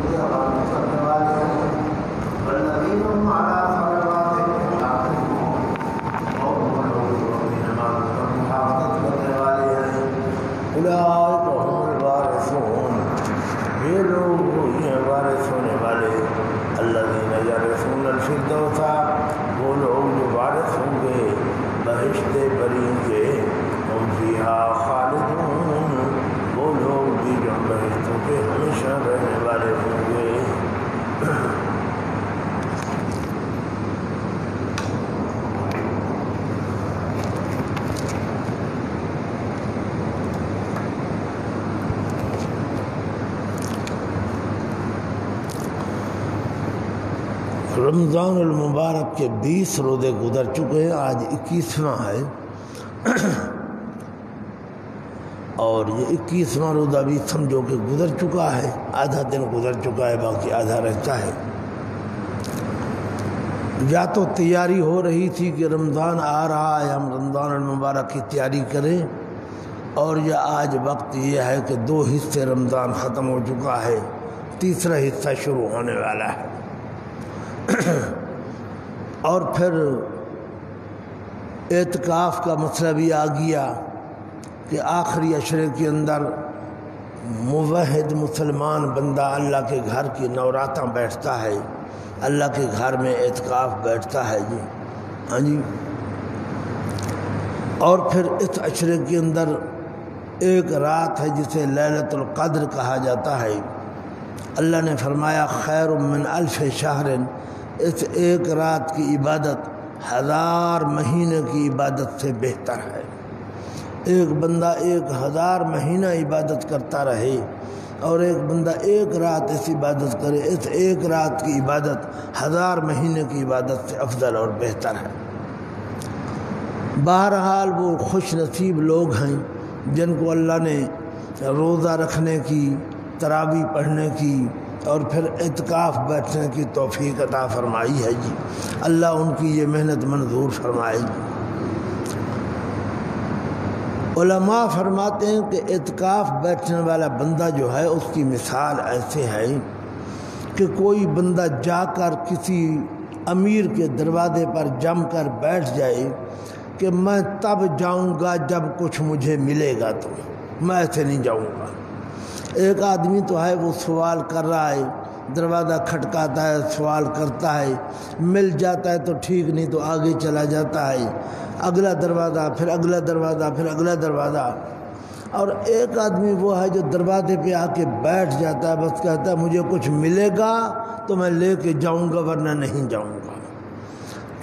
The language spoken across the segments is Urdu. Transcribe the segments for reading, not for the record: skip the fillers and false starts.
کے حوالے کرنے والے ہیں والذین هم علی صلواتهم یحافظون اور وہ لوگ جو اپنی نماز پر محافظت کرنے والے ہیں اولئک هم الوارثون یہ لوگ وہی ہیں وارث ہونے والے الذین یرثون الفردوس وہ لوگ جو وارث ہوں گے بہشت بری کے ہم فیہا خالدون وہ لوگ بھی جو بہشتوں کے ہمیشہ رہنے والے ہوں گے رمضان المبارک کے 20 روزے گزر چکے ہیں، آج 21واں ہے اور یہ 21واں روزہ بھی سمجھو کہ گزر چکا ہے، آدھا دن گزر چکا ہے، باقی آدھا رہتا ہے۔ یا تو تیاری ہو رہی تھی کہ رمضان آ رہا ہے ہم رمضان المبارک کی تیاری کریں، اور یا آج وقت یہ ہے کہ 2 حصے رمضان ختم ہو چکا ہے، تیسرا حصہ شروع ہونے والا ہے۔ اور پھر اعتکاف کا مسئلہ بھی آ گیا کہ آخری عشرے کے اندر موحد مسلمان بندہ اللہ کے گھر کی نوراتاں بیٹھتا ہے، اللہ کے گھر میں اعتکاف بیٹھتا ہے جی، ہاں جی۔ اور پھر اس عشرے کے اندر ایک رات ہے جسے لیلۃ القدر کہا جاتا ہے، اللہ نے فرمایا خیر من الف شہر، اس ایک رات کی عبادت 1000 مہینے کی عبادت سے بہتر ہے۔ ایک بندہ 1000 مہینہ عبادت کرتا رہے اور ایک بندہ ایک رات اس عبادت کرے، اس ایک رات کی عبادت 1000 مہینے کی عبادت سے افضل اور بہتر ہے۔ بہرحال وہ خوش نصیب لوگ ہیں جن کو اللہ نے روزہ رکھنے کی، تراویح پڑھنے کی اور پھر اعتکاف بیٹھنے کی توفیق عطا فرمائی ہے جی، اللہ ان کی یہ محنت منظور فرمائے گی۔ علماء فرماتے ہیں کہ اعتکاف بیٹھنے والا بندہ جو ہے اس کی مثال ایسے ہے کہ کوئی بندہ جا کر کسی امیر کے دروازے پر جم کر بیٹھ جائے کہ میں تب جاؤں گا جب کچھ مجھے ملے گا، تو میں ایسے نہیں جاؤں گا۔ ایک آدمی تو ہے وہ سوال کر رہا ہے، دروازہ کھٹکاتا ہے، سوال کرتا ہے، مل جاتا ہے تو ٹھیک، نہیں تو آگے چلا جاتا ہے، اگلا دروازہ، پھر اگلا دروازہ، پھر اگلا دروازہ۔ اور ایک آدمی وہ ہے جو دروازے پہ آ کے بیٹھ جاتا ہے، بس کہتا ہے مجھے کچھ ملے گا تو میں لے کے جاؤں گا ورنہ نہیں جاؤں گا۔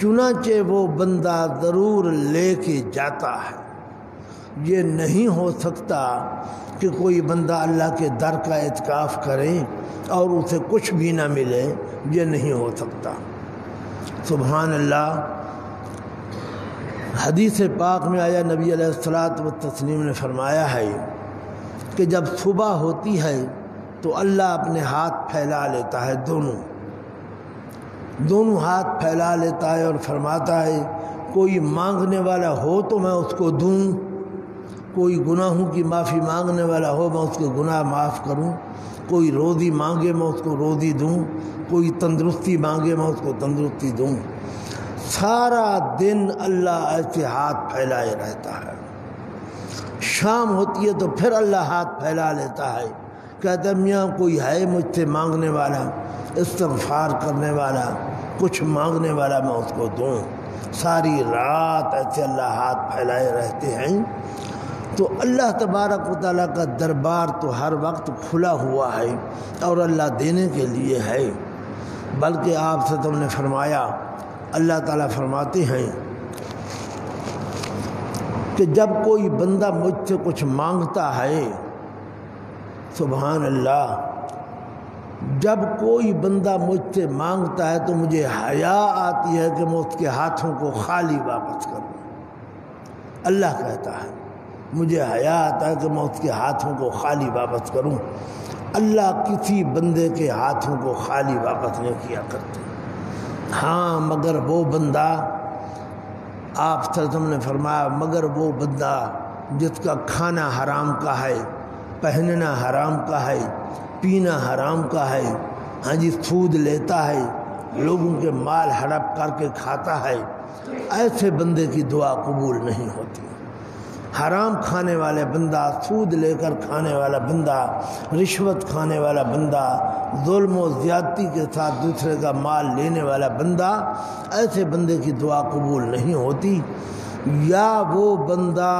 چنانچہ وہ بندہ ضرور لے کے جاتا ہے۔ یہ نہیں ہو سکتا کہ کوئی بندہ اللہ کے در کا اعتکاف کرے اور اسے کچھ بھی نہ ملے، یہ نہیں ہو سکتا۔ سبحان اللہ۔ حدیث پاک میں آیا، نبی علیہ الصلوۃ والتسلیم نے فرمایا ہے کہ جب صبح ہوتی ہے تو اللہ اپنے ہاتھ پھیلا لیتا ہے، دونوں ہاتھ پھیلا لیتا ہے اور فرماتا ہے کوئی مانگنے والا ہو تو میں اس کو دوں، کوئی گناہوں کی معافی مانگنے والا ہو میں اس کے گناہ معاف کروں، کوئی روزی مانگے میں اس کو روزی دوں، کوئی تندرستی مانگے میں اس کو تندرستی دوں۔ سارا دن اللہ ایسے ہاتھ پھیلائے رہتا ہے۔ شام ہوتی ہے تو پھر اللہ ہاتھ پھیلا لیتا ہے، کہتا ہے میاں کوئی ہے مجھ سے مانگنے والا، استغفار کرنے والا، کچھ مانگنے والا میں اس کو دوں۔ ساری رات ایسے اللہ ہاتھ پھیلائے رہتے ہیں۔ تو اللہ تبارک و تعالیٰ کا دربار تو ہر وقت کھلا ہوا ہے اور اللہ دینے کے لیے ہے۔ بلکہ آپ سے تم نے فرمایا، اللہ تعالیٰ فرماتے ہیں کہ جب کوئی بندہ مجھ سے کچھ مانگتا ہے، سبحان اللہ، جب کوئی بندہ مجھ سے مانگتا ہے تو مجھے حیا آتی ہے کہ میں اس کے ہاتھوں کو خالی واپس کروں۔ اللہ کہتا ہے مجھے حیا آتا ہے کہ میں اس کے ہاتھوں کو خالی واپس کروں۔ اللہ کسی بندے کے ہاتھوں کو خالی واپس نہیں کیا کرتے۔ ہاں مگر وہ بندہ، آپ صلی اللہ علیہ وسلم نے فرمایا، مگر وہ بندہ جس کا کھانا حرام کا ہے، پہننا حرام کا ہے، پینا حرام کا ہے، ہاں جی سود لیتا ہے، لوگوں کے مال ہڑپ کر کے کھاتا ہے، ایسے بندے کی دعا قبول نہیں ہوتی۔ حرام کھانے والے بندہ، سود لے کر کھانے والا بندہ، رشوت کھانے والا بندہ، ظلم و زیادتی کے ساتھ دوسرے کا مال لینے والا بندہ، ایسے بندے کی دعا قبول نہیں ہوتی۔ یا وہ بندہ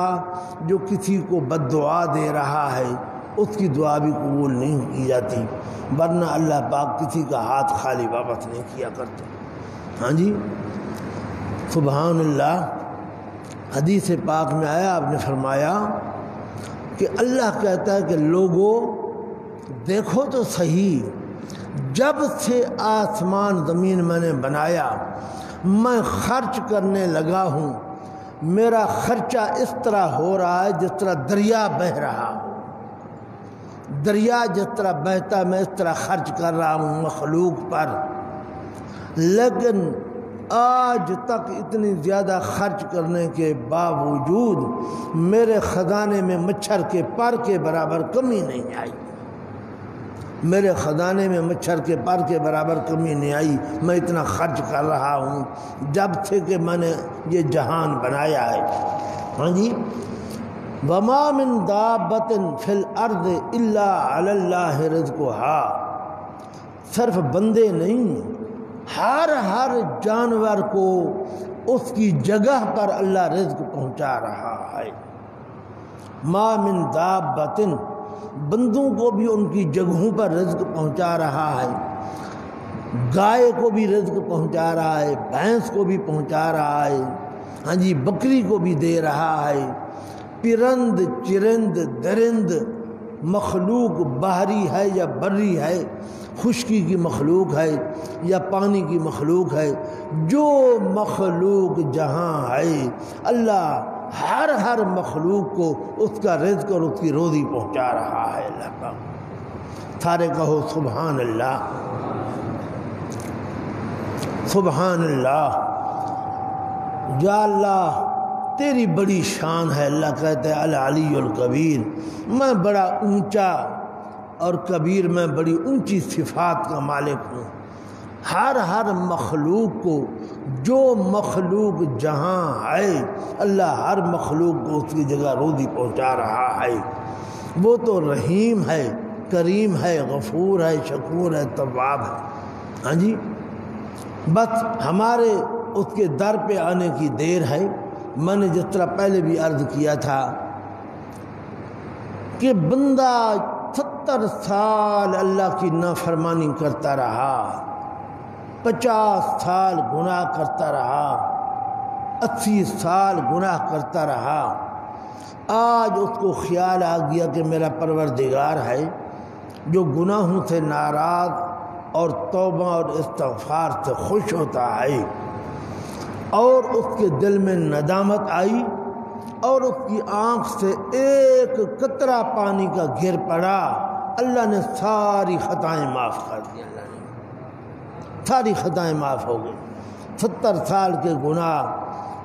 جو کسی کو بد دعا دے رہا ہے، اس کی دعا بھی قبول نہیں کی جاتی، ورنہ اللہ پاک کسی کا ہاتھ خالی واپس نہیں کیا کرتے۔ ہاں جی سبحان اللہ۔ حدیث پاک میں آیا، آپ نے فرمایا کہ اللہ کہتا ہے کہ لوگوں دیکھو تو صحیح، جب سے آسمان زمین میں نے بنایا میں خرچ کرنے لگا ہوں، میرا خرچہ اس طرح ہو رہا ہے جس طرح دریا بہہ رہا ہو، دریا جس طرح بہتا میں اس طرح خرچ کر رہا ہوں مخلوق پر، لیکن آج تک اتنی زیادہ خرچ کرنے کے باوجود میرے خزانے میں مچھر کے پر کے برابر کمی نہیں آئی، میرے خزانے میں مچھر کے پر کے برابر کمی نہیں آئی، میں اتنا خرچ کر رہا ہوں جب سے کہ میں نے یہ جہان بنایا ہے۔ ہاں جی وَمَا مِن دَابَّةٍ فِي الْأَرْضِ إِلَّا عَلَى اللَّهِ رِزْقُهَا، صرف بندے نہیں، ہر جانور کو اس کی جگہ پر اللہ رزق پہنچا رہا ہے۔ ما من دابۃ، بندوں کو بھی ان کی جگہوں پر رزق پہنچا رہا ہے، گائے کو بھی رزق پہنچا رہا ہے، بھینس کو بھی پہنچا رہا ہے، ہاں جی بکری کو بھی دے رہا ہے، پرند چرند درند مخلوق بحری ہے یا بری ہے، خشکی کی مخلوق ہے یا پانی کی مخلوق ہے، جو مخلوق جہاں ہے اللہ ہر مخلوق کو اس کا رزق اور اس کی روزی پہنچا رہا ہے۔ اللہ پاک سارے کہو سبحان اللہ، سبحان اللہ۔ یا اللہ تیری بڑی شان ہے، اللہ کہتے ہیں العلی الکبیر، میں بڑا اونچا اور کبیر، میں بڑی اونچی صفات کا مالک ہوں۔ ہر مخلوق کو، جو مخلوق جہاں ہے اللہ ہر مخلوق کو اس کی جگہ روزی پہنچا رہا ہے۔ وہ تو رحیم ہے، کریم ہے، غفور ہے، شکور ہے، تواب ہے۔ ہاں جی بس ہمارے اس کے در پہ آنے کی دیر ہے۔ میں نے جس طرح پہلے بھی عرض کیا تھا کہ بندہ 70 سال اللہ کی نافرمانی کرتا رہا، 50 سال گناہ کرتا رہا، 80 سال گناہ کرتا رہا، آج اس کو خیال آ گیا کہ میرا پروردگار ہے جو گناہوں سے ناراض اور توبہ اور استغفار سے خوش ہوتا ہے، اور اس کے دل میں ندامت آئی اور اس کی آنکھ سے ایک قطرہ پانی کا گر پڑا، اللہ نے ساری خطائیں معاف کر دی، اللہ نے ساری خطائیں معاف ہو گئی۔ 70 سال کے گناہ،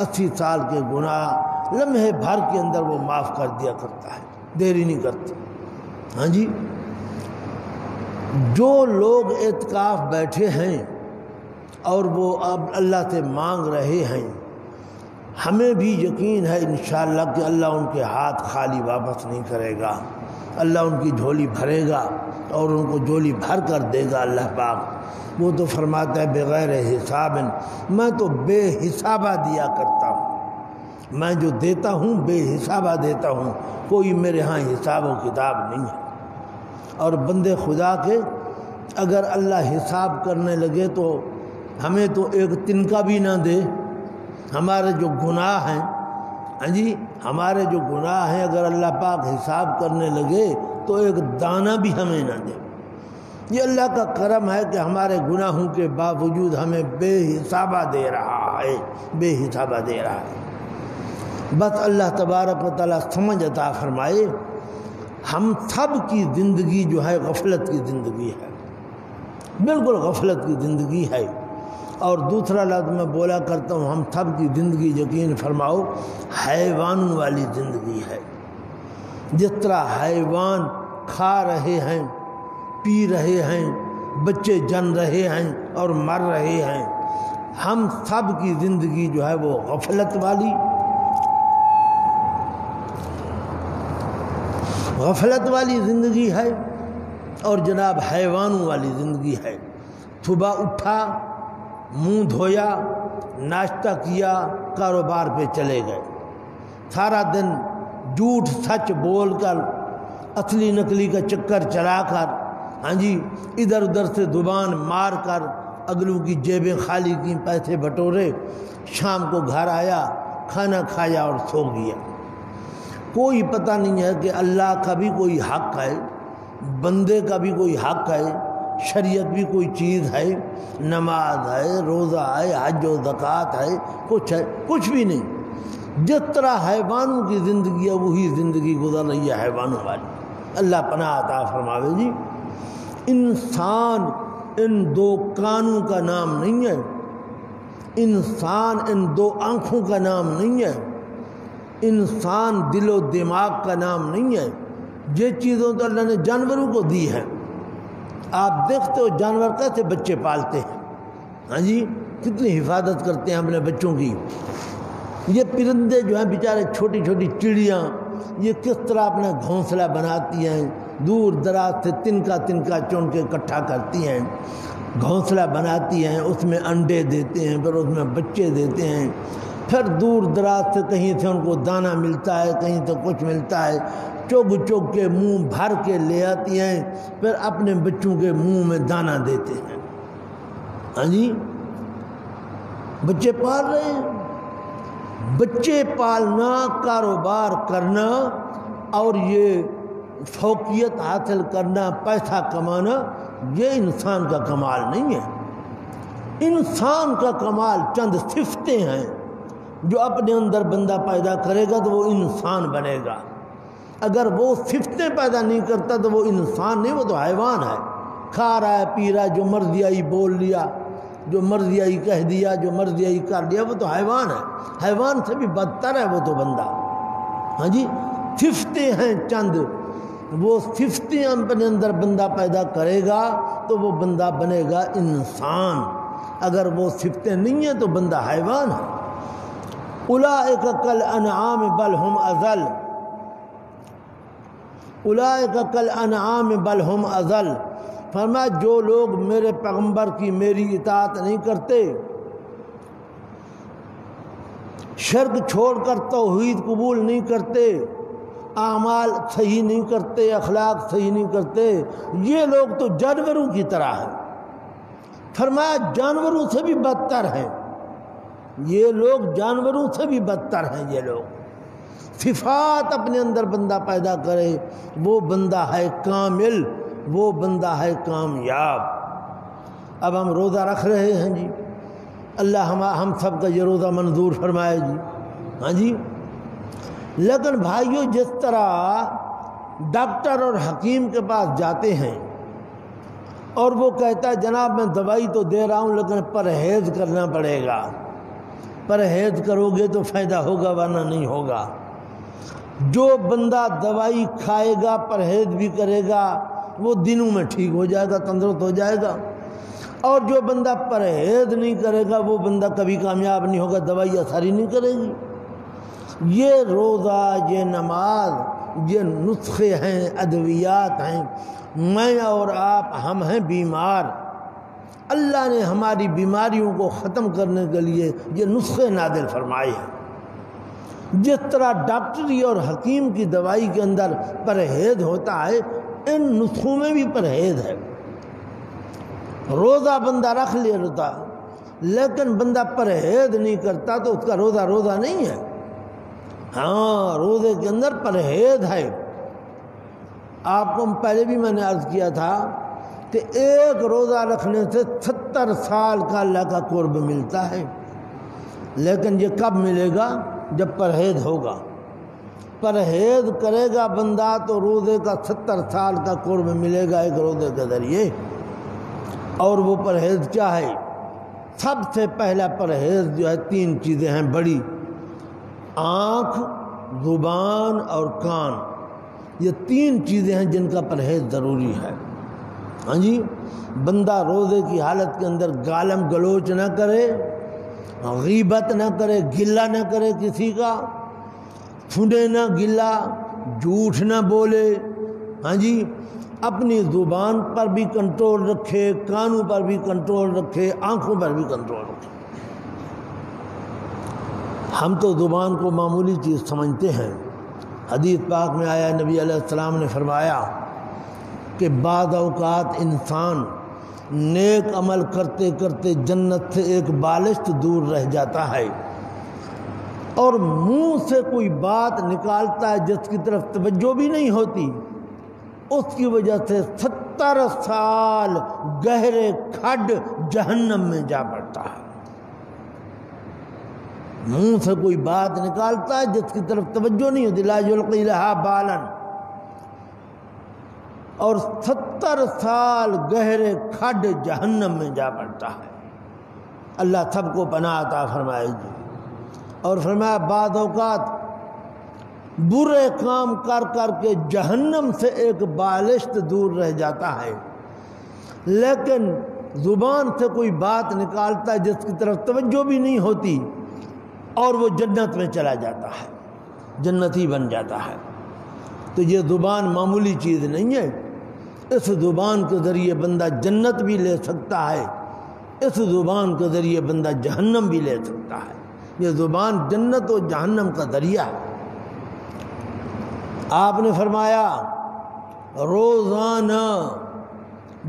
80 سال کے گناہ لمحے بھر کے اندر وہ معاف کر دیا کرتا ہے، دیری نہیں کرتا۔ ہاں جی جو لوگ اعتکاف بیٹھے ہیں اور وہ اب اللہ سے مانگ رہے ہیں، ہمیں بھی یقین ہے انشاءاللہ کہ اللہ ان کے ہاتھ خالی واپس نہیں کرے گا، اللہ ان کی جھولی بھرے گا اور ان کو جھولی بھر کر دے گا۔ اللہ پاک وہ تو فرماتا ہے بغیر حساب، میں تو بے حسابہ دیا کرتا ہوں، میں جو دیتا ہوں بے حسابہ دیتا ہوں، کوئی میرے ہاں حساب و کتاب نہیں ہے۔ اور بندے خدا کے اگر اللہ حساب کرنے لگے تو ہمیں تو ایک تنکا بھی نہ دے، ہمارے جو گناہ ہیں، ہاں جی ہمارے جو گناہ ہیں اگر اللہ پاک حساب کرنے لگے تو ایک دانہ بھی ہمیں نہ دے۔ یہ اللہ کا کرم ہے کہ ہمارے گناہوں کے باوجود ہمیں بے حسابہ دے رہا ہے، بے حسابہ دے رہا ہے۔ بس اللہ تبارک و تعالیٰ سمجھ عطا فرمائے۔ ہم سب کی زندگی جو ہے غفلت کی زندگی ہے، بالکل غفلت کی زندگی ہے۔ اور دوسرا لفظ میں بولا کرتا ہوں، ہم سب کی زندگی یقین فرماؤ حیوانوں والی زندگی ہے۔ جس طرح حیوان کھا رہے ہیں، پی رہے ہیں، بچے جن رہے ہیں اور مر رہے ہیں. ہم سب کی زندگی جو ہے وہ غفلت والی زندگی ہے اور جناب حیوانوں والی زندگی ہے. صبح اٹھا، منہ دھویا، ناشتہ کیا، کاروبار پہ چلے گئے. سارا دن جھوٹ سچ بول کر، اصلی نقلی کا چکر چلا کر، ہاں جی ادھر ادھر سے زبان مار کر اگلوں کی جیبیں خالی کی، پیسے بٹورے. شام کو گھر آیا، کھانا کھایا اور سو گیا. کوئی پتہ نہیں ہے کہ اللہ کا بھی کوئی حق ہے، بندے کا بھی کوئی حق ہے، شریعت بھی کوئی چیز ہے، نماز ہے، روزہ ہے، حج و زکوٰۃ ہے، کچھ ہے؟ کچھ بھی نہیں. جس طرح حیوانوں کی زندگی ہے وہی زندگی گزر رہی ہے حیوانوں والی. اللہ پناہ عطا فرماوے جی. انسان ان دو کانوں کا نام نہیں ہے، انسان ان دو آنکھوں کا نام نہیں ہے، انسان دل و دماغ کا نام نہیں ہے. یہ چیزوں تو اللہ نے جانوروں کو دی ہے. آپ دیکھتے ہو جانور کیسے بچے پالتے ہیں، ہاں جی کتنی حفاظت کرتے ہیں اپنے بچوں کی. یہ پرندے جو ہیں بیچارے، چھوٹی چھوٹی چڑیاں، یہ کس طرح اپنا گھونسلہ بناتی ہیں، دور دراز سے تنکا چن کے اکٹھا کرتی ہیں، گھونسلہ بناتی ہیں، اس میں انڈے دیتے ہیں، پھر اس میں بچے دیتے ہیں، پھر دور دراز سے کہیں سے ان کو دانہ ملتا ہے، کہیں سے کچھ ملتا ہے، چگ چگ کے منہ بھر کے لے آتی ہیں، پھر اپنے بچوں کے منہ میں دانہ دیتے ہیں. ہاں جی بچے پال رہے ہیں. بچے پالنا، کاروبار کرنا اور یہ فوقیت حاصل کرنا، پیسہ کمانا، یہ انسان کا کمال نہیں ہے. انسان کا کمال چند صفتیں ہیں جو اپنے اندر بندہ پیدا کرے گا تو وہ انسان بنے گا. اگر وہ صفتیں پیدا نہیں کرتا تو وہ انسان نہیں، وہ تو حیوان ہے. کھا رہا ہے، پی رہا ہے، جو مرضی آئی بول لیا، جو مرضی آئی کہہ دیا، جو مرضی آئی کر دیا، وہ تو حیوان ہے. حیوان سے بھی بدتر ہے وہ تو بندہ. ہاں جی صفتیں ہیں چند، وہ صفتیں اپنے اندر بندہ پیدا کرے گا تو وہ بندہ بنے گا انسان. اگر وہ صفتیں نہیں ہیں تو بندہ حیوان ہے. اولئک کالانعام بل ہم اضل، اولئک کالانعام بل ہم اضل. فرمایا جو لوگ میرے پیغمبر کی میری اطاعت نہیں کرتے، شرک چھوڑ کر توحید قبول نہیں کرتے، اعمال صحیح نہیں کرتے، اخلاق صحیح نہیں کرتے، یہ لوگ تو جانوروں کی طرح ہیں. فرمایا جانوروں سے بھی بدتر ہیں یہ لوگ، جانوروں سے بھی بدتر ہیں یہ لوگ. صفات اپنے اندر بندہ پیدا کرے وہ بندہ ہے کامل، وہ بندہ ہے کامیاب. اب ہم روزہ رکھ رہے ہیں جی، اللہ ہم سب کا یہ روزہ منظور فرمائے جی. ہاں جی لیکن بھائیو جس طرح ڈاکٹر اور حکیم کے پاس جاتے ہیں اور وہ کہتا ہے جناب میں دوائی تو دے رہا ہوں لیکن پرہیز کرنا پڑے گا، پرہیز کرو گے تو فائدہ ہوگا ورنہ نہیں ہوگا. جو بندہ دوائی کھائے گا، پرہیز بھی کرے گا، وہ دنوں میں ٹھیک ہو جائے گا، تندرست ہو جائے گا. اور جو بندہ پرہیز نہیں کرے گا وہ بندہ کبھی کامیاب نہیں ہوگا، دوائی اثر ہی نہیں کرے گی. یہ روزہ، یہ نماز، یہ نسخے ہیں، ادویات ہیں. میں اور آپ ہم ہیں بیمار، اللہ نے ہماری بیماریوں کو ختم کرنے کے لیے یہ نسخے نازل فرمائے ہیں. جس طرح ڈاکٹری اور حکیم کی دوائی کے اندر پرہیز ہوتا ہے، ان نسخوں میں بھی پرہیز ہے. روزہ بندہ رکھ لے روتا لیکن بندہ پرہیز نہیں کرتا تو اس کا روزہ روزہ نہیں ہے. ہاں روزے کے اندر پرہیز ہے. آپ کو پہلے بھی میں نے عرض کیا تھا کہ ایک روزہ رکھنے سے 70 سال کا اللہ کا قرب ملتا ہے. لیکن یہ کب ملے گا؟ جب پرہیز ہوگا. پرہیز کرے گا بندہ تو روزے کا 70 سال کا قرب ملے گا ایک روزے کے ذریعے. اور وہ پرہیز کیا ہے؟ سب سے پہلا پرہیز جو ہے 3 چیزیں ہیں بڑی، آنکھ، زبان اور کان. یہ 3 چیزیں ہیں جن کا پرہیز ضروری ہے. ہاں جی، بندہ روزے کی حالت کے اندر گالم گلوچ نہ کرے، غیبت نہ کرے، گلہ نہ کرے کسی کا، سنے نہ گلہ، جھوٹ نہ بولے، ہاں جی، اپنی زبان پر بھی کنٹرول رکھے، کانوں پر بھی کنٹرول رکھے، آنکھوں پر بھی کنٹرول رکھے۔ ہم تو زبان کو معمولی چیز سمجھتے ہیں۔ حدیث پاک میں آیا، نبی علیہ السلام نے فرمایا کہ بعض اوقات انسان نیک عمل کرتے کرتے جنت سے ایک بالشت دور رہ جاتا ہے، اور منہ سے کوئی بات نکالتا ہے جس کی طرف توجہ بھی نہیں ہوتی، اس کی وجہ سے 70 سال گہرے کھڈ جہنم میں جا پڑتا ہے۔ منہ سے کوئی بات نکالتا ہے جس کی طرف توجہ نہیں ہوتی، لا یلقی لہا بالا، اور 70 سال گہرے کھڈ جہنم میں جا پڑتا ہے۔ اللہ سب کو پناہ عطا فرمائے گی۔ اور فرمایا بعض اوقات برے کام کر کر کے جہنم سے ایک بالشت دور رہ جاتا ہے، لیکن زبان سے کوئی بات نکالتا ہے جس کی طرف توجہ بھی نہیں ہوتی، اور وہ جنت میں چلا جاتا ہے، جنتی بن جاتا ہے۔ تو یہ زبان معمولی چیز نہیں ہے، اس زبان کے ذریعے بندہ جنت بھی لے سکتا ہے، اس زبان کے ذریعے بندہ جہنم بھی لے سکتا ہے۔ یہ زبان جنت و جہنم کا ذریعہ ہے۔ آپ نے فرمایا روزانہ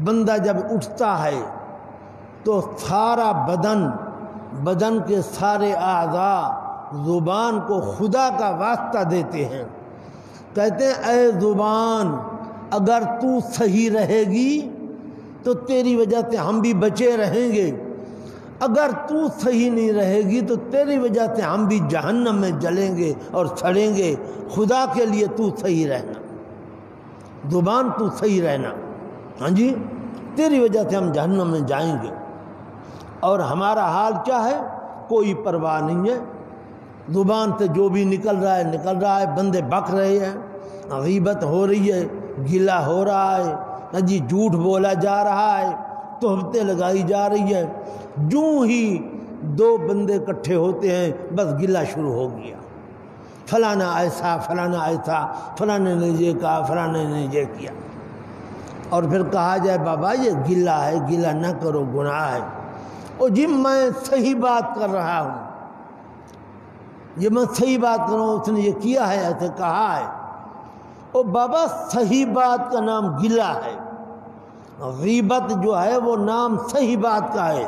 بندہ جب اٹھتا ہے تو سارا بدن کے سارے اعضاء زبان کو خدا کا واسطہ دیتے ہیں، کہتے ہیں اے زبان اگر تو صحیح رہے گی تو تیری وجہ سے ہم بھی بچے رہیں گے، اگر تو صحیح نہیں رہے گی تو تیری وجہ سے ہم بھی جہنم میں جلیں گے اور سڑیں گے۔ خدا کے لیے تو صحیح رہنا، زبان تو صحیح رہنا، ہاں جی، تیری وجہ سے ہم جہنم میں جائیں گے۔ اور ہمارا حال کیا ہے؟ کوئی پرواہ نہیں ہے، زبان سے جو بھی نکل رہا ہے، بندے بک رہے ہیں، غیبت ہو رہی ہے، گلہ ہو رہا ہے، ہاں جی، جھوٹ بولا جا رہا ہے، تہمتیں لگائی جا رہی ہے۔ جو ہی دو بندے اکٹھے ہوتے ہیں بس گلہ شروع ہو گیا، فلانا ایسا، فلانا ایسا، فلانے نے یہ کہا، فلانے نے یہ کیا، اور پھر کہا جائے بابا یہ گلہ ہے، گلہ نہ کرو، گناہ ہے۔ اور جی میں صحیح بات کر رہا ہوں، یہ میں صحیح بات کر رہا ہوں، اس نے یہ کیا ہے، ایسے کہا ہے۔ او بابا صحیح بات کا نام گلہ ہے، غیبت جو ہے وہ نام صحیح بات کا ہے۔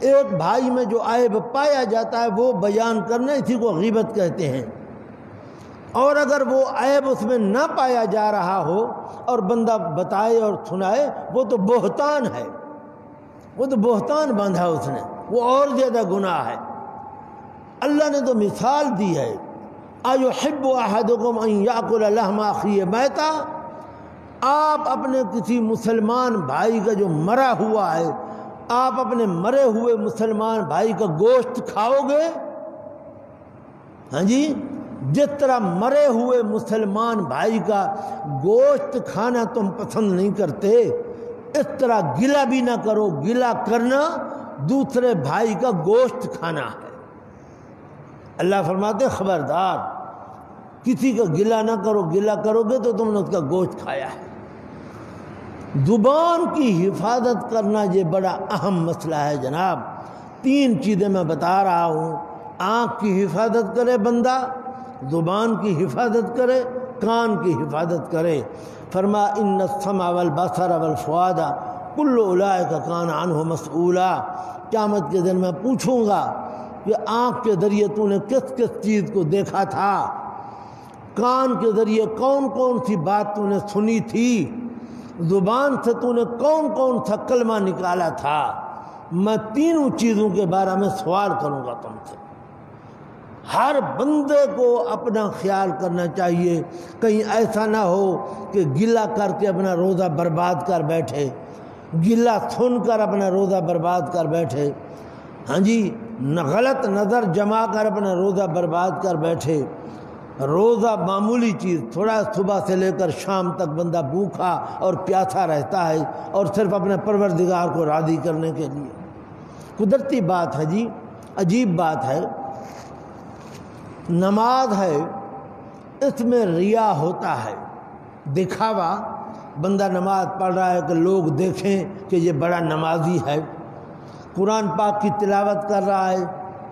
ایک بھائی میں جو عیب پایا جاتا ہے وہ بیان کرنا، اسی کو غیبت کہتے ہیں۔ اور اگر وہ عیب اس میں نہ پایا جا رہا ہو اور بندہ بتائے اور سنائے، وہ تو بہتان ہے، وہ تو بہتان باندھا اس نے، وہ اور زیادہ گناہ ہے۔ اللہ نے تو مثال دی ہے، اَيُحِبُّ أَحَدُكُمْ أَن يَأْكُلَ لَحْمَ أَخِيهِ مَيْتًا، آپ اپنے کسی مسلمان بھائی کا جو مرا ہوا ہے، آپ اپنے مرے ہوئے مسلمان بھائی کا گوشت کھاؤ گے؟ ہاں جی، جس طرح مرے ہوئے مسلمان بھائی کا گوشت کھانا تم پسند نہیں کرتے، اس طرح گلہ بھی نہ کرو۔ گلہ کرنا دوسرے بھائی کا گوشت کھانا ہے۔ اللہ فرماتے خبردار کسی کا گلہ نہ کرو، گلہ کرو گے تو تم نے اس کا گوشت کھایا ہے۔ زبان کی حفاظت کرنا یہ بڑا اہم مسئلہ ہے جناب۔ 3 چیزیں میں بتا رہا ہوں، آنکھ کی حفاظت کرے بندہ، زبان کی حفاظت کرے، کان کی حفاظت کرے۔ فرما ان السمع والبصر والفؤاد کل اولئک کان عنہ مسئولا، قیامت کے دن میں پوچھوں گا کہ آنکھ کے ذریعے تو نے کس کس چیز کو دیکھا تھا، کان کے ذریعے کون کون سی بات تو نے سنی تھی، زبان سے تو نے کون کون سا کلمہ نکالا تھا۔ میں 3 چیزوں کے بارے میں سوال کروں گا تم سے۔ ہر بندے کو اپنا خیال کرنا چاہیے، کہیں ایسا نہ ہو کہ گلہ کر کے اپنا روزہ برباد کر بیٹھے، گلہ سن کر اپنا روزہ برباد کر بیٹھے، ہاں جی، غلط نظر جما کر اپنا روزہ برباد کر بیٹھے، روزہ معمولی چیز، تھوڑا صبح سے لے کر شام تک بندہ بھوکا اور پیاسا رہتا ہے، اور صرف اپنے پروردگار کو راضی کرنے کے لیے۔ قدرتی بات ہے جی، عجیب بات ہے۔ نماز ہے، اس میں ریا ہوتا ہے، دکھاوا۔ بندہ نماز پڑھ رہا ہے کہ لوگ دیکھیں کہ یہ بڑا نمازی ہے، قرآن پاک کی تلاوت کر رہا ہے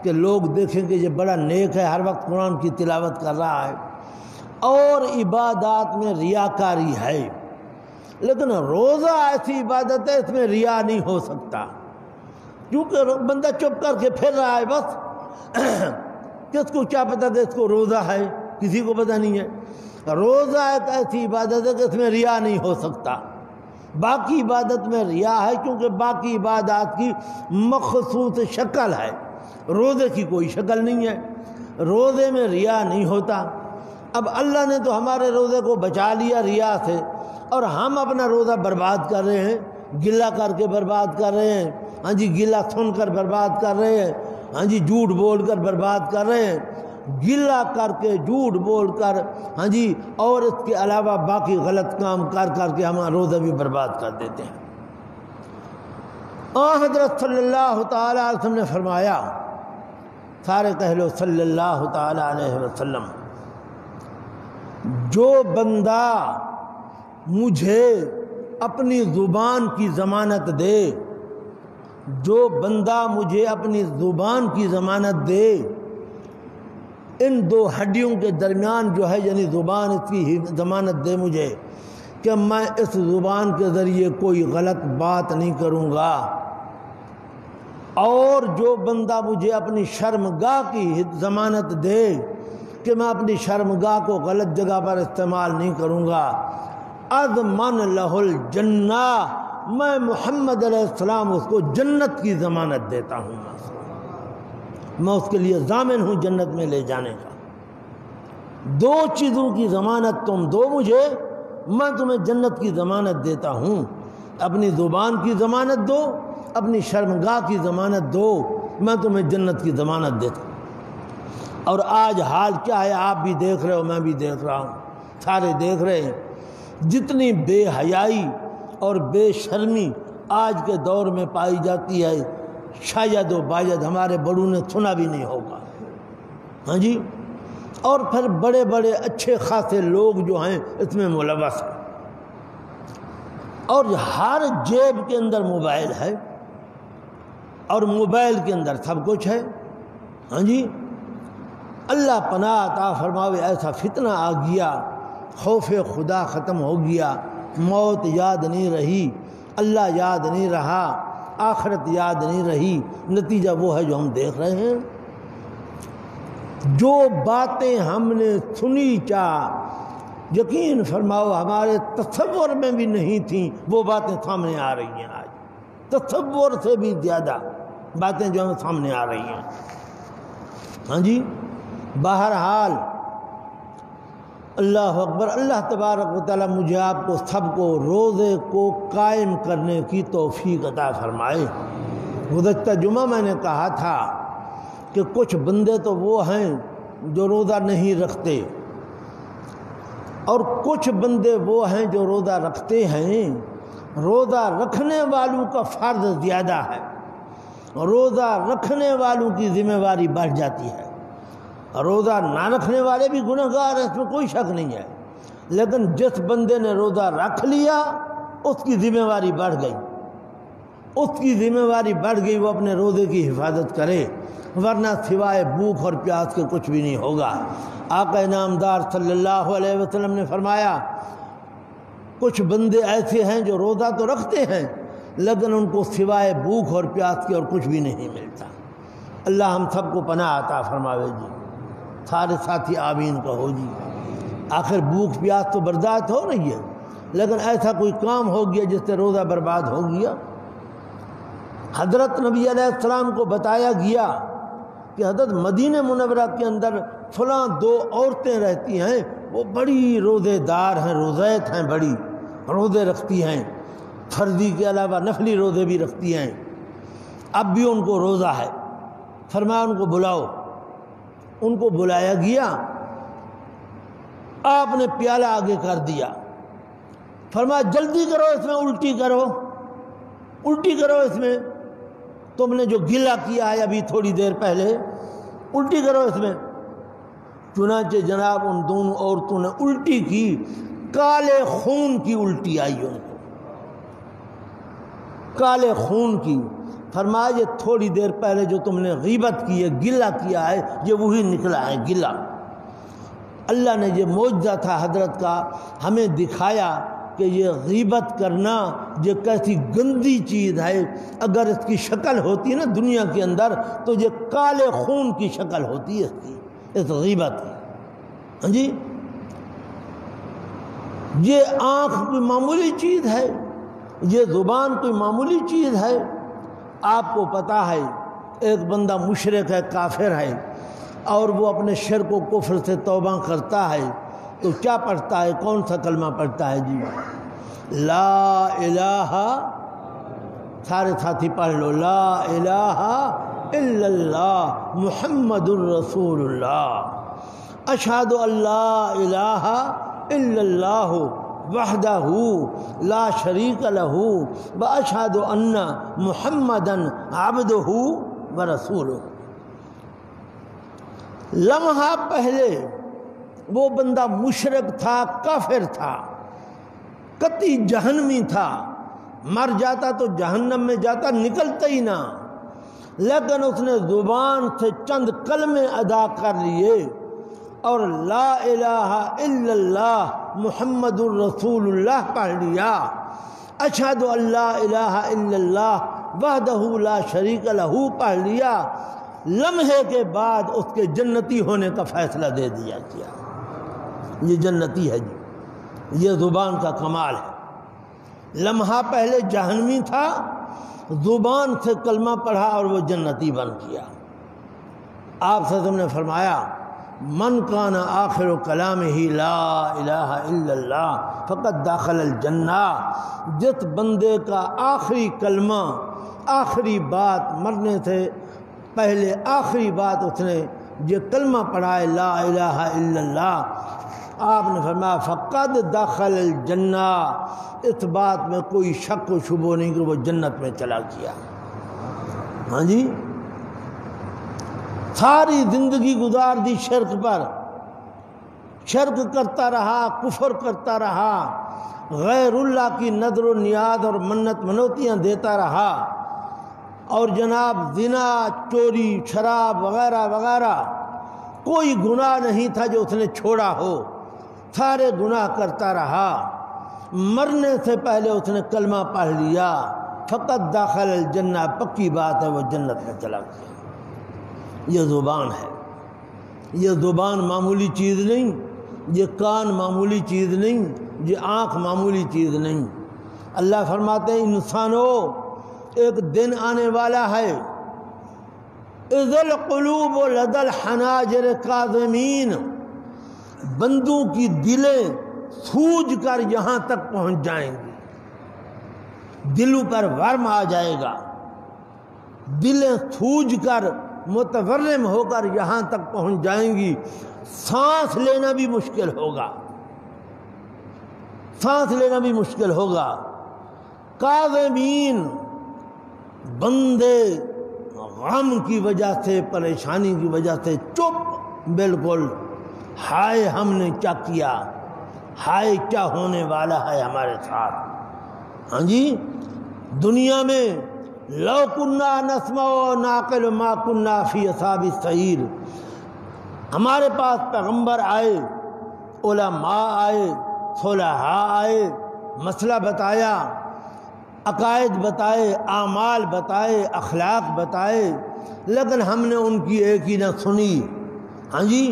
کہ لوگ دیکھیں کہ یہ بڑا نیک ہے، ہر وقت قرآن کی تلاوت کر رہا ہے، اور عبادات میں ریاکاری ہے۔ لیکن روزہ ایسی عبادت ہے اس میں ریا نہیں ہو سکتا، کیونکہ بندہ چپ کر کے پھر رہا ہے بس، کس کو کیا پتہ کہ اس کو روزہ ہے، کسی کو پتہ نہیں ہے۔ روزہ ایک ایسی عبادت ہے کہ اس میں ریا نہیں ہو سکتا۔ باقی عبادت میں ریا ہے کیونکہ باقی عبادات کی مخصوص شکل ہے، روزے کی کوئی شکل نہیں ہے، روزے میں ریا نہیں ہوتا۔ اب اللہ نے تو ہمارے روزے کو بچا لیا ریا سے، اور ہم اپنا روزہ برباد کر رہے ہیں، گلہ کر کے برباد کر رہے ہیں، ہاں جی، گلہ سن کر برباد کر رہے ہیں، ہاں جی، جھوٹ بول کر برباد کر رہے ہیں، گلہ کر کے، جھوٹ بول کر، ہاں جی، اور اس کے علاوہ باقی غلط کام کر کے ہم روزہ بھی برباد کر دیتے ہیں۔ حضرت صلی اللہ تعالی علیہ وسلم نے فرمایا، سارے کہہ لو صلی اللہ تعالی علیہ وسلم، جو بندہ مجھے اپنی زبان کی ضمانت دے، جو بندہ مجھے اپنی زبان کی ضمانت دے، ان دو ہڈیوں کے درمیان جو ہے، یعنی زبان اس کی ضمانت دے مجھے کہ میں اس زبان کے ذریعے کوئی غلط بات نہیں کروں گا، اور جو بندہ مجھے اپنی شرمگاہ کی ضمانت دے کہ میں اپنی شرمگاہ کو غلط جگہ پر استعمال نہیں کروں گا، اضمن لہ الجنہ، میں محمد علیہ السلام اس کو جنت کی ضمانت دیتا ہوں، میں اس کے لیے ضامن ہوں جنت میں لے جانے کا۔ دو چیزوں کی ضمانت تم دو مجھے، میں تمہیں جنت کی ضمانت دیتا ہوں، اپنی زبان کی ضمانت دو، اپنی شرمگاہ کی ضمانت دو، میں تمہیں جنت کی ضمانت دیتا ہوں۔ اور آج حال کیا ہے، آپ بھی دیکھ رہے ہو، میں بھی دیکھ رہا ہوں، سارے دیکھ رہے ہیں، جتنی بے حیائی اور بے شرمی آج کے دور میں پائی جاتی ہے، شاید و باید ہمارے بڑوں نے سنا بھی نہیں ہوگا، ہاں جی، اور پھر بڑے بڑے اچھے خاصے لوگ جو ہیں اس میں ملوث ہیں، اور ہر جیب کے اندر موبائل ہے، اور موبائل کے اندر سب کچھ ہے، ہاں جی۔ اللہ پناہ عطا فرماوے، ایسا فتنہ آ گیا، خوف خدا ختم ہو گیا، موت یاد نہیں رہی، اللہ یاد نہیں رہا، آخرت یاد نہیں رہی، نتیجہ وہ ہے جو ہم دیکھ رہے ہیں۔ جو باتیں ہم نے سنی، یقین فرماؤ ہمارے تصور میں بھی نہیں تھیں، وہ باتیں سامنے آ رہی ہیں آج، تصور سے بھی زیادہ باتیں جو ہمیں سامنے آ رہی ہیں، ہاں جی۔ بہرحال اللہ اکبر، اللہ تبارک و تعالی مجھے آپ کو سب کو روزے کو قائم کرنے کی توفیق عطا فرمائے۔ گزشتہ جمعہ میں نے کہا تھا کہ کچھ بندے تو وہ ہیں جو روزہ نہیں رکھتے، اور کچھ بندے وہ ہیں جو روزہ رکھتے ہیں۔ روزہ رکھنے والوں کا فرض زیادہ ہے، روزہ رکھنے والوں کی ذمہ داری بڑھ جاتی ہے، روزہ نہ رکھنے والے بھی گنہگار ہیں، اس میں کوئی شک نہیں ہے، لیکن جس بندے نے روزہ رکھ لیا اس کی ذمہ داری بڑھ گئی، اس کی ذمہ داری بڑھ گئی، وہ اپنے روزے کی حفاظت کرے، ورنہ سوائے بھوک اور پیاس کے کچھ بھی نہیں ہوگا۔ آقا انعامدار صلی اللہ علیہ وسلم نے فرمایا، کچھ بندے ایسے ہیں جو روزہ تو رکھتے ہیں لیکن ان کو سوائے بھوک اور پیاس کے اور کچھ بھی نہیں ملتا۔ اللہ ہم سب کو پناہ عطا فرماوے جی، سارے ساتھی آمین کہو جی۔ آخر بھوک پیاس تو برداشت ہو رہی ہے، لیکن ایسا کوئی کام ہو گیا جس سے روزہ برباد ہو گیا۔ حضرت نبی علیہ السلام کو بتایا گیا کہ حضرت مدینہ منورہ کے اندر فلاں دو عورتیں رہتی ہیں، وہ بڑی روزے دار ہیں، روزیت ہیں، بڑی روزے رکھتی ہیں، فرضی کے علاوہ نفلی روزے بھی رکھتی ہیں، اب بھی ان کو روزہ ہے۔ فرمایا ان کو بلاؤ، ان کو بلایا گیا، آپ نے پیالہ آگے کر دیا، فرمایا جلدی کرو اس میں الٹی کرو، الٹی کرو اس میں، تم نے جو گلا کیا ہے ابھی تھوڑی دیر پہلے الٹی کرو اس میں۔ چنانچہ جناب ان دونوں عورتوں نے الٹی کی، کالے خون کی الٹی آئی ان کو، کالے خون کی۔ فرمایا یہ تھوڑی دیر پہلے جو تم نے غیبت کی ہے، گلا کیا ہے، یہ وہی نکلا ہے گلا۔ اللہ نے یہ معجزہ تھا حضرت کا ہمیں دکھایا کہ یہ غیبت کرنا یہ کیسی گندی چیز ہے، اگر اس کی شکل ہوتی ہے نا دنیا کے اندر تو یہ کالے خون کی شکل ہوتی ہے اس کی، اس غیبت کی۔ ہاں جی، یہ آنکھ کوئی معمولی چیز ہے، یہ زبان کوئی معمولی چیز ہے۔ آپ کو پتہ ہے ایک بندہ مشرک ہے، کافر ہے، اور وہ اپنے شرک و کفر سے توبہ کرتا ہے تو کیا پڑھتا ہے؟ کون سا کلمہ پڑھتا ہے جی؟ لا الہ، سارے ساتھی پڑھ لو، لا الہ الا اللہ محمد الرسول اللہ، اشہد ان لا الہ الا اللہ وحدہ لا شریک لہ واشہد ان محمدا عبدہ ورسولہ۔ لمحہ پہلے وہ بندہ مشرک تھا، کافر تھا، قطعی جہنمی تھا، مر جاتا تو جہنم میں جاتا، نکلتا ہی نہ، لیکن اس نے زبان سے چند کلمے ادا کر لیے اور لا الہ الا اللہ محمد الرسول اللہ پڑھ لیا، اشہد ان لا الہ الا اللہ وحدہ لا شریک لہ پڑھ لیا، لمحے کے بعد اس کے جنتی ہونے کا فیصلہ دے دیا گیا۔ یہ جنتی ہے جی، یہ زبان کا کمال ہے۔ لمحہ پہلے جہنمی تھا، زبان سے کلمہ پڑھا اور وہ جنتی بن گیا۔ آپ صلی اللہ علیہ وسلم نے فرمایا من کان آخر کلامہ لا الہ الا اللہ فقد دخل الجنہ، جس بندے کا آخری کلمہ، آخری بات، مرنے سے پہلے آخری بات اس نے یہ کلمہ پڑھا ہے لا الہ الا اللہ، آپ نے فرمایا فقد دخل الجنہ، اس بات میں کوئی شک و شبہ نہیں کہ وہ جنت میں چلا گیا۔ ہاں جی، ساری زندگی گزار دی شرک پر، شرک کرتا رہا، کفر کرتا رہا، غیر اللہ کی نظر و نیاز اور منت منوتیاں دیتا رہا، اور جناب زنا، چوری، شراب وغیرہ وغیرہ کوئی گناہ نہیں تھا جو اس نے چھوڑا ہو، سارے گناہ کرتا رہا، مرنے سے پہلے اس نے کلمہ پڑھ لیا، فقط داخل الجنہ، پکی بات ہے وہ جنت میں چلا گیا۔ یہ زبان ہے، یہ زبان معمولی چیز نہیں، یہ کان معمولی چیز نہیں، یہ آنکھ معمولی چیز نہیں۔ اللہ فرماتے ہیں انسانوں ایک دن آنے والا ہے اذ القلوب لدى الحناجر کاظمین، بندوں کی دلیں سوج کر یہاں تک پہنچ جائیں گی، دلوں پر ورم آ جائے گا، دلیں سوج کر متورم ہو کر یہاں تک پہنچ جائیں گی، سانس لینا بھی مشکل ہوگا، سانس لینا بھی مشکل ہوگا۔ کاظمین، بندے غم کی وجہ سے، پریشانی کی وجہ سے چپ، بالکل، ہائے ہم نے کیا کیا، ہائے کیا ہونے والا ہے ہمارے ساتھ۔ ہاں جی، دنیا میں لو کننا نسمع و نعقل ما کننا فی اصحاب السعیر، ہمارے پاس پیغمبر آئے، علماء آئے، صلحاء آئے، مسئلہ بتایا، عقائد بتائے، اعمال بتائے، اخلاق بتائے، لیکن ہم نے ان کی ایک ہی نہ سنی۔ ہاں جی،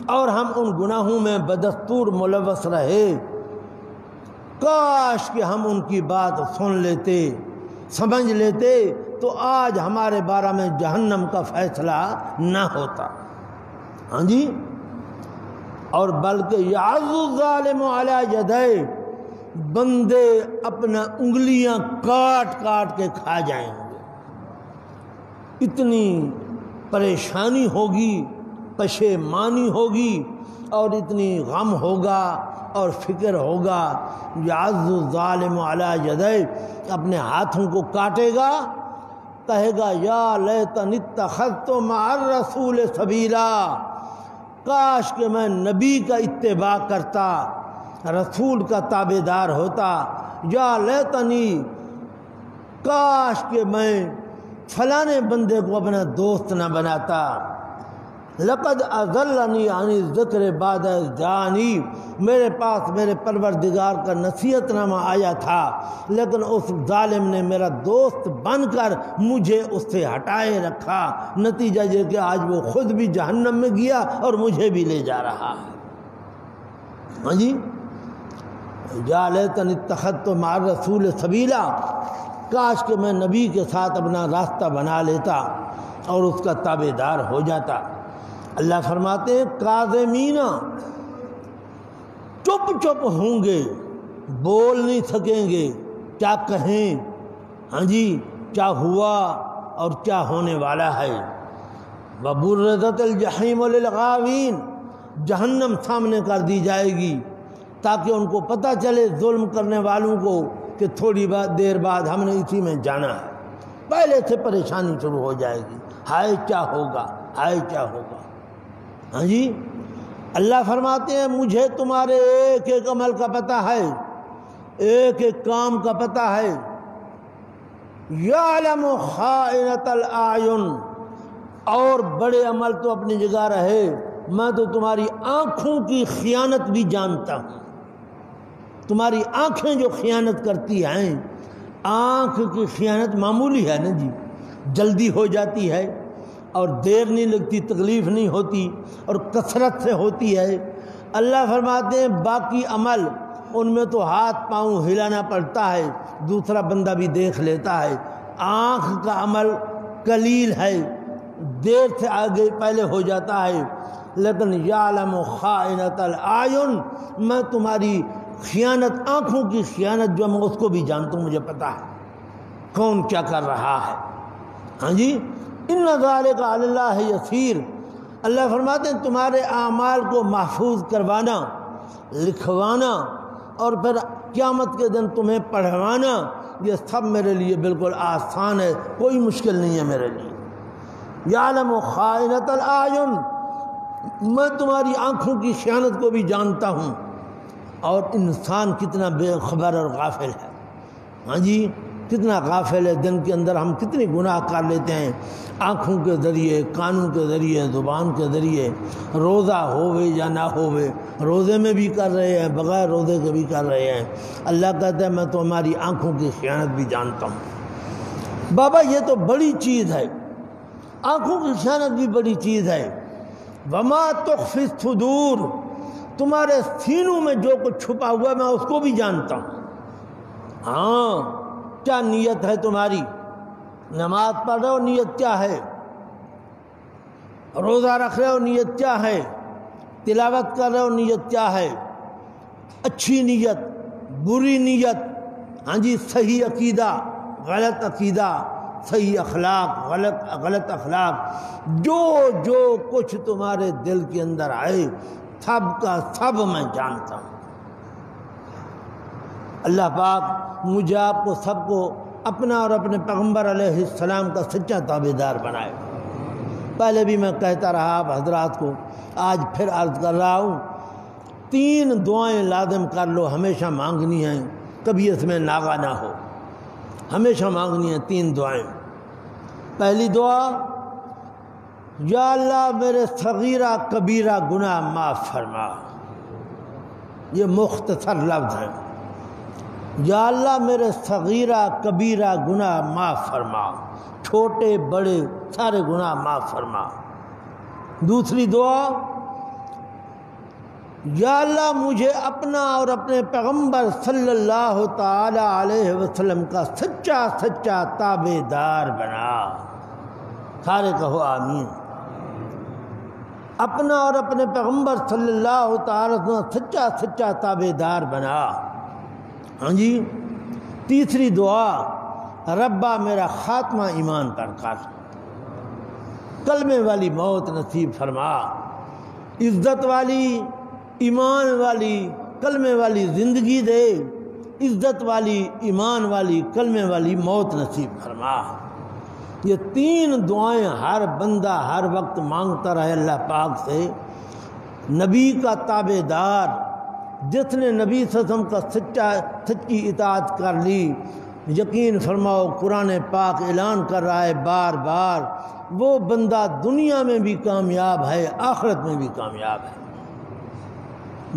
اور ہم ان گناہوں میں بدستور ملوث رہے۔ کاش کہ ہم ان کی بات سن لیتے، سمجھ لیتے، تو آج ہمارے بارے میں جہنم کا فیصلہ نہ ہوتا۔ ہاں جی، اور بلکہ یعض الظالم علی یدیہ، بندے اپنا انگلیاں کاٹ کاٹ کے کھا جائیں گے، اتنی پریشانی ہوگی، پشیمانی ہوگی اور اتنی غم ہوگا اور فکر ہوگا. یعض الظالم علی یدیہ، اپنے ہاتھوں کو کاٹے گا، کہے گا یا لیتنی اتخذت مع الرسول سبیلا، کاش کہ میں نبی کا اتباع کرتا، رسول کا تابع دار ہوتا. یا لیتنی، کاش کہ میں فلانے بندے کو اپنا دوست نہ بناتا. لقد اضلنی عن الذکر بعد اذ جاءنی، میرے پاس میرے پروردگار کا نصیحت نامہ آیا تھا، لیکن اس ظالم نے میرا دوست بن کر مجھے اس سے ہٹائے رکھا. نتیجہ یہ کہ آج وہ خود بھی جہنم میں گیا اور مجھے بھی لے جا رہا ہے. ہاں جی، یا لیتنی اتخذت مع الرسول سبیلا، کاش کہ میں نبی کے ساتھ اپنا راستہ بنا لیتا اور اس کا تابع دار ہو جاتا. اللہ فرماتے ہیں کاظمین، چپ چپ ہوں گے، بول نہیں سکیں گے، کیا کہیں، ہاں جی، کیا ہوا اور کیا ہونے والا ہے. وبرزت الجحیم للغاوین، جہنم سامنے کر دی جائے گی تاکہ ان کو پتہ چلے ظلم کرنے والوں کو کہ تھوڑی دیر بعد ہم نے اسی میں جانا ہے. پہلے سے پریشانی شروع ہو جائے گی، ہائے کیا ہوگا، ہائے کیا ہوگا. ہاں جی، اللہ فرماتے ہیں مجھے تمہارے ایک ایک عمل کا پتہ ہے، ایک ایک کام کا پتہ ہے. یعلم خائنۃ الاعین، اور بڑے عمل تو اپنی جگہ رہے، میں تو تمہاری آنکھوں کی خیانت بھی جانتا ہوں. تمہاری آنکھیں جو خیانت کرتی ہیں، آنکھ کی خیانت معمولی ہے نا جی، جلدی ہو جاتی ہے اور دیر نہیں لگتی، تکلیف نہیں ہوتی اور کثرت سے ہوتی ہے. اللہ فرماتے ہیں باقی عمل ان میں تو ہاتھ پاؤں ہلانا پڑتا ہے، دوسرا بندہ بھی دیکھ لیتا ہے. آنکھ کا عمل قلیل ہے، دیر سے آگے پہلے ہو جاتا ہے. لیکن یعلم خائنۃ الاعین، میں تمہاری خیانت، آنکھوں کی خیانت جو میں اس کو بھی جانتا ہوں، مجھے پتہ ہے کون کیا کر رہا ہے. ہاں جی، ان ذالک علی اللہ یسیر. اللہ فرماتے ہیں تمہارے اعمال کو محفوظ کروانا، لکھوانا اور پھر قیامت کے دن تمہیں پڑھوانا، یہ سب میرے لیے بالکل آسان ہے، کوئی مشکل نہیں ہے میرے لیے. یعلم خائنۃ الاعین، میں تمہاری آنکھوں کی خیانت کو بھی جانتا ہوں. اور انسان کتنا بے خبر اور غافل ہے. ہاں جی، کتنا غافل ہے. دن کے اندر ہم کتنی گناہ کر لیتے ہیں، آنکھوں کے ذریعے، کانوں کے ذریعے، زبان کے ذریعے. روزہ ہوئے یا نہ ہوئے، روزے میں بھی کر رہے ہیں، بغیر روزے کے بھی کر رہے ہیں. اللہ کہتا ہے میں تو ہماری آنکھوں کی خیانت بھی جانتا ہوں. بابا یہ تو بڑی چیز ہے، آنکھوں کی خیانت بھی بڑی چیز ہے. وما تخفی الصدور، تمہارے سینوں میں جو کچھ چھپا ہوا ہے میں اس کو بھی جانتا ہوں. ہاں، کیا نیت ہے تمہاری، نماز پڑھ رہے ہو نیت کیا ہے، روزہ رکھ رہے ہو نیت کیا ہے، تلاوت کر رہے ہو نیت کیا ہے، اچھی نیت، بری نیت، ہاں جی، صحیح عقیدہ، غلط عقیدہ، صحیح اخلاق، غلط اخلاق، جو کچھ تمہارے دل کے اندر آئے سب کا سب میں جانتا ہوں. اللہ پاک مجھے آپ کو سب کو اپنا اور اپنے پیغمبر علیہ السلام کا سچا تابع دار بنائے. پہلے بھی میں کہتا رہا آپ حضرات کو، آج پھر عرض کر رہا ہوں، 3 دعائیں لازم کر لو، ہمیشہ مانگنی ہیں، کبھی اس میں ناغا نہ ہو، ہمیشہ مانگنی ہیں 3 دعائیں. پہلی دعا، یا اللہ میرے صغیرہ کبیرہ گناہ معاف فرما. یہ مختصر لفظ ہیں. یا اللہ میرے صغیرہ کبیرہ گناہ معاف فرما، چھوٹے بڑے سارے گناہ معاف فرما. دوسری دعا، یا اللہ مجھے اپنا اور اپنے پیغمبر صلی اللہ تعالی علیہ وسلم کا سچا سچا تابع دار بنا. سارے کہو آمین. اپنا اور اپنے پیغمبر صلی اللہ تعالی وسلم کا سچا سچا تابع دار بنا. ہاں جی. تیسری دعا، ربا میرا خاتمہ ایمان پر کر، کلمے والی موت نصیب فرما. عزت والی ایمان والی کلمے والی زندگی دے، عزت والی ایمان والی کلمے والی موت نصیب فرما۔ یہ 3 دعائیں ہر بندہ ہر وقت مانگتا رہے اللہ پاک سے۔ نبی کا تابع دار جس نے نبی صلی اللہ علیہ وسلم کا سچی اطاعت کر لی، یقین فرماؤ قرآن پاک اعلان کر رہا ہے بار بار، وہ بندہ دنیا میں بھی کامیاب ہے، آخرت میں بھی کامیاب ہے۔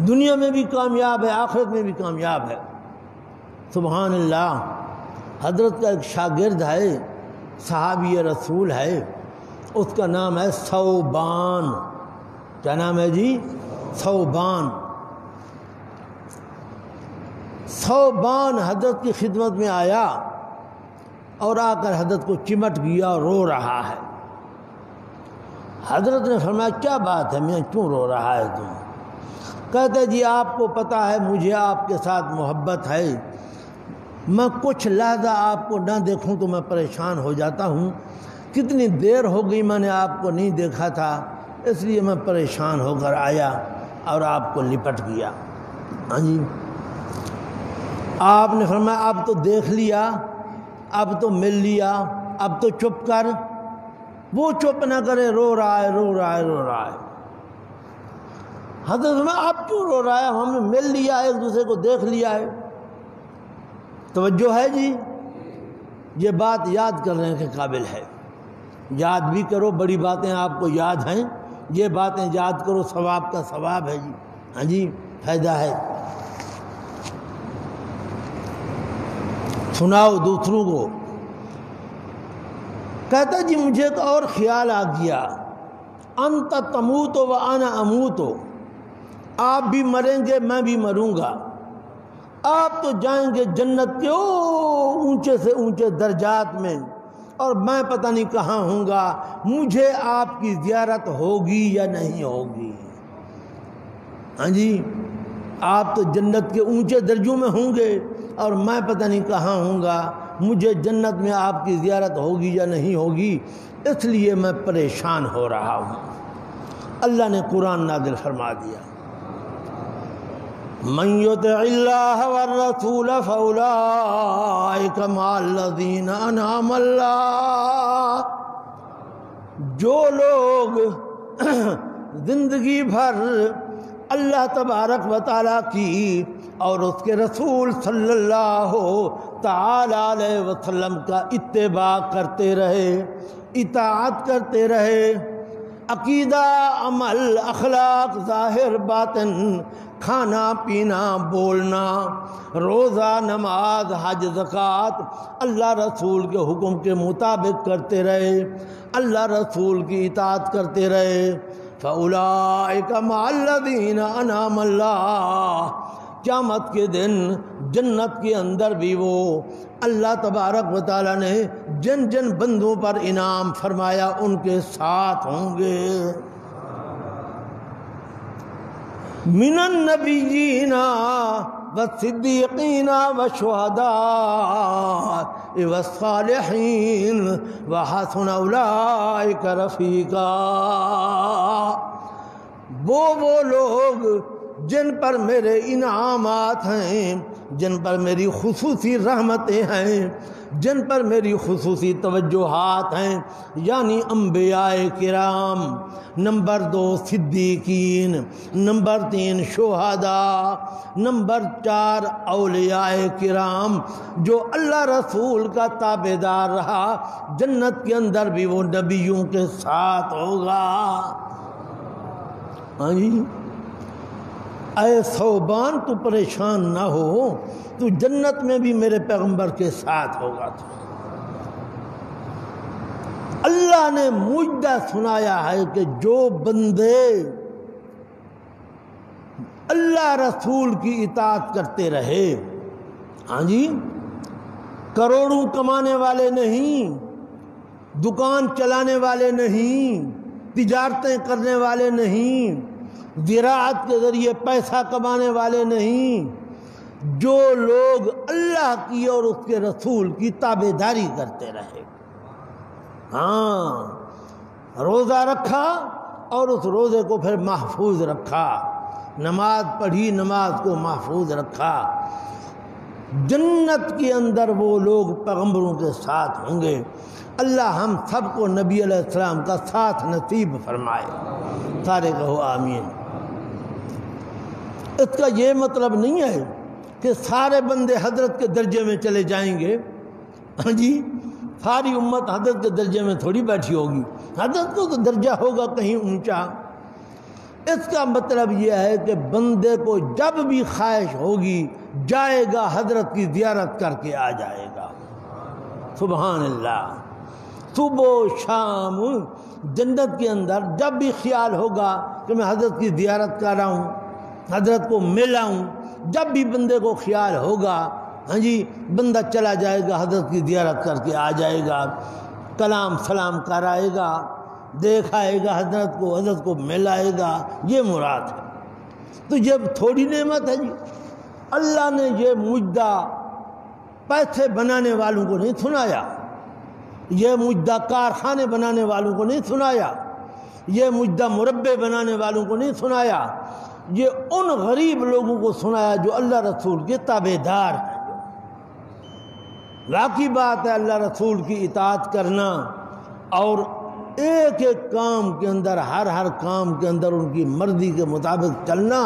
دنیا میں بھی کامیاب ہے، آخرت میں بھی کامیاب ہے۔ سبحان اللہ۔ حضرت کا ایک شاگرد ہے، صحابی رسول ہے، اس کا نام ہے ثوبان۔ کیا نام ہے جی؟ ثوبان۔ ثوبان حضرت کی خدمت میں آیا اور آ کر حضرت کو چمٹ گیا اور رو رہا ہے۔ حضرت نے فرمایا کیا بات ہے، میں کیوں رو رہا ہے تم؟ کہتے جی آپ کو پتہ ہے مجھے آپ کے ساتھ محبت ہے، میں کچھ لحظہ آپ کو نہ دیکھوں تو میں پریشان ہو جاتا ہوں، کتنی دیر ہو گئی میں نے آپ کو نہیں دیکھا تھا، اس لیے میں پریشان ہو کر آیا اور آپ کو لپٹ گیا۔ ہاں جی، آپ نے فرمایا اب تو دیکھ لیا، اب تو مل لیا، اب تو چپ کر۔ وہ چپ نہ کرے، رو رہا ہے رو رہا ہے رو رہا ہے۔ حضرت میں اب کیوں رو رہا ہے، ہم نے مل لیا، ایک دوسرے کو دیکھ لیا ہے۔ توجہ ہے جی، یہ بات یاد کرنے کے قابل ہے، یاد بھی کرو، بڑی باتیں آپ کو یاد ہیں، یہ باتیں یاد کرو، ثواب کا ثواب ہے جی۔ ہاں جی، فائدہ ہے۔ سناؤ دوسروں کو۔ کہتا جی مجھے ایک اور خیال آ گیا، انت تموت و انا اموت، آپ بھی مریں گے میں بھی مروں گا، آپ تو جائیں گے جنت کے اونچے سے اونچے درجات میں اور میں پتہ نہیں کہاں ہوں گا، مجھے آپ کی زیارت ہوگی یا نہیں ہوگی؟ ہاں جی، آپ تو جنت کے اونچے درجوں میں ہوں گے اور میں پتہ نہیں کہاں ہوں گا، مجھے جنت میں آپ کی زیارت ہوگی یا نہیں ہوگی، اس لیے میں پریشان ہو رہا ہوں۔ اللہ نے قرآن نازل فرما دیا، من یطع اللہ والرسول فاولئک مع الذین انعم اللہ، جو لوگ زندگی بھر اللہ تبارک و تعالیٰ کی اور اس کے رسول صلی اللہ تعالی علیہ وسلم کا اتباع کرتے رہے، اطاعت کرتے رہے، عقیدہ عمل اخلاق ظاہر باطن، کھانا پینا بولنا، روزہ نماز حج زکوٰۃ اللہ رسول کے حکم کے مطابق کرتے رہے، اللہ رسول کی اطاعت کرتے رہے، فَأُولَئِكَ مَعَ الَّذِينَ أَنْعَمَ اللَّهُ، قیامت کے دن جنت کے اندر بھی وہ اللہ تبارک و تعالیٰ نے جن جن بندوں پر انعام فرمایا ان کے ساتھ ہوں گے، من النبیین والصدیقین والشہداء والصالحین وحسن اولئک رفیقا، وہ لوگ جن پر میرے انعامات ہیں، جن پر میری خصوصی رحمتیں ہیں، جن پر میری خصوصی توجہات ہیں، یعنی انبیاء کرام، نمبر 2 صدیقین، نمبر 3 شہداء، نمبر 4 اولیاء کرام، جو اللہ رسول کا تابع دار رہا جنت کے اندر بھی وہ نبیوں کے ساتھ ہوگا۔ ہاں جی، اے ثوبان تو پریشان نہ ہو، تو جنت میں بھی میرے پیغمبر کے ساتھ ہوگا۔ اللہ نے مجدہ سنایا ہے کہ جو بندے اللہ رسول کی اطاعت کرتے رہے، ہاں جی، کروڑوں کمانے والے نہیں، دکان چلانے والے نہیں، تجارتیں کرنے والے نہیں، زراعت کے ذریعے پیسہ کمانے والے نہیں، جو لوگ اللہ کی اور اس کے رسول کی تابع داری کرتے رہے، ہاں، روزہ رکھا، اور اس روزے کو پھر محفوظ رکھا، نماز پڑھی، نماز کو محفوظ رکھا، جنت کے اندر وہ لوگ پیغمبروں کے ساتھ ہوں گے۔ اللہ ہم سب کو نبی علیہ السلام کا ساتھ نصیب فرمائے، سارے کہو آمین۔ اس کا یہ مطلب نہیں ہے کہ سارے بندے حضرت کے درجے میں چلے جائیں گے، ہاں جی، ساری امت حضرت کے درجے میں تھوڑی بیٹھی ہوگی، حضرت کو تو درجہ ہوگا کہیں اونچا۔ اس کا مطلب یہ ہے کہ بندے کو جب بھی خواہش ہوگی جائے گا، حضرت کی زیارت کر کے آ جائے گا۔ سبحان اللہ، صبح و شام جنت کے اندر جب بھی خیال ہوگا کہ میں حضرت کی زیارت کر رہا ہوں، حضرت کو ملا ہوں، جب بھی بندے کو خیال ہوگا، ہاں جی، بندہ چلا جائے گا، حضرت کی زیارت کر کے آ جائے گا، کلام سلام کرائے گا، دیکھ آئے گا حضرت کو مل آئے گا، یہ مراد ہے۔ تو یہ تھوڑی نعمت ہے جی، اللہ نے یہ مجدہ پیسے بنانے والوں کو نہیں سنایا، یہ مجدہ کارخانے بنانے والوں کو نہیں سنایا، یہ مجدہ مربے بنانے والوں کو نہیں سنایا، یہ ان غریب لوگوں کو سنایا جو اللہ رسول کے تابع دار ہیں۔ باقی بات ہے اللہ رسول کی اطاعت کرنا اور ایک ایک کام کے اندر، ہر کام کے اندر ان کی مرضی کے مطابق چلنا،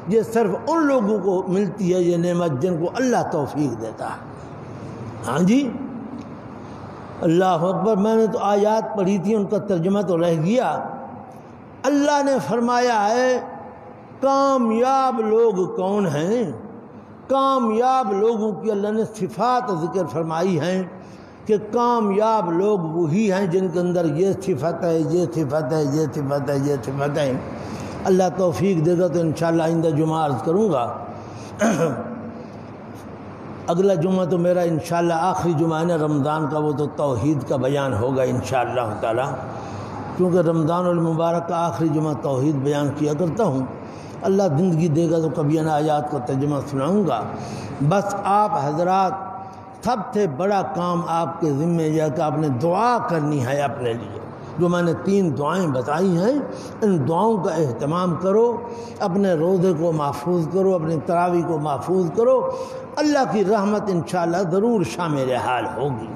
یہ صرف ان لوگوں کو ملتی ہے یہ نعمت جن کو اللہ توفیق دیتا ہے۔ ہاں جی، اللہ اکبر۔ میں نے تو آیات پڑھی تھی، ان کا ترجمہ تو رہ گیا۔ اللہ نے فرمایا ہے کامیاب لوگ کون ہیں؟ کامیاب لوگوں کی اللہ نے صفات ذکر فرمائی ہیں کہ کامیاب لوگ وہی ہیں جن کے اندر یہ صفت ہے، یہ صفت ہے، یہ صفت ہے، یہ صفت ہے۔ اللہ توفیق دے گا تو انشاءاللہ آئندہ جمعہ عرض کروں گا۔ اگلا جمعہ تو میرا انشاءاللہ آخری جمعہ ہے نا رمضان کا، وہ تو توحید کا بیان ہوگا انشاءاللہ تعالی، کیونکہ رمضان المبارک کا آخری جمعہ توحید بیان کیا کرتا ہوں۔ اللہ زندگی دے گا تو کبھی ان آیات کا ترجمہ سناؤں گا۔ بس آپ حضرات سب سے بڑا کام آپ کے ذمہ یہ ہے کہ آپ نے دعا کرنی ہے اپنے لیے، جو میں نے 3 دعائیں بتائی ہیں، ان دعاؤں کا اہتمام کرو، اپنے روزے کو محفوظ کرو، اپنی تراویح کو محفوظ کرو، اللہ کی رحمت انشاءاللہ ضرور شامل حال ہوگی۔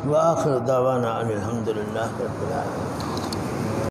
وآخر دعوانا ان الحمدللہ رب العالمین۔